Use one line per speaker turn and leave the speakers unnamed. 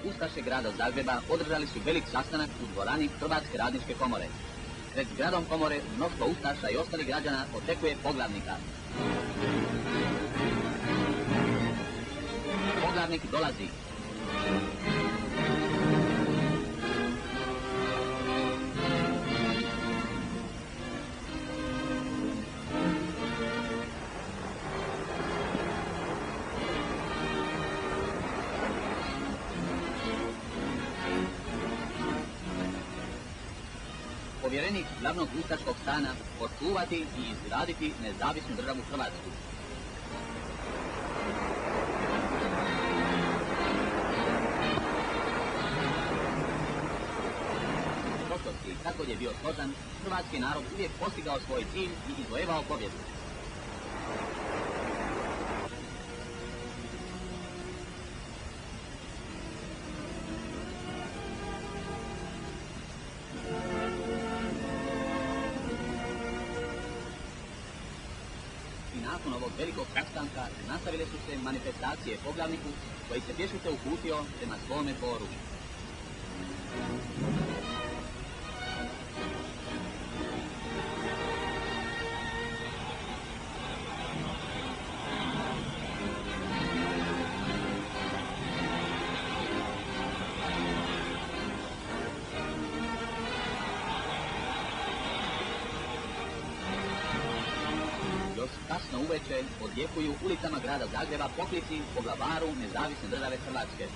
ustaše grada Zagreba održali su velik sastanak u dvorani Hrvatske radničke komore. Pred zgradom komore mnoštvo ustaša i ostalih građana očekuje poglavnika. Poglavnik dolazi. Povjerenik glavnog ustaškog stana očuvati i izgraditi nezavisnu državu Hrvatsku. U prošlosti, kako je bio složan, hrvatski narod uvijek postigao svoj cilj i izvojevao pobjedu. Nakon ovog velikog sastanka nastavile su se manifestacije poglavniku koji se pješke uputio prema svome dvoru. Kasno uveče odjekuju ulicama grada Zagreba poklici po glavaru nezavisne države Hrvatske.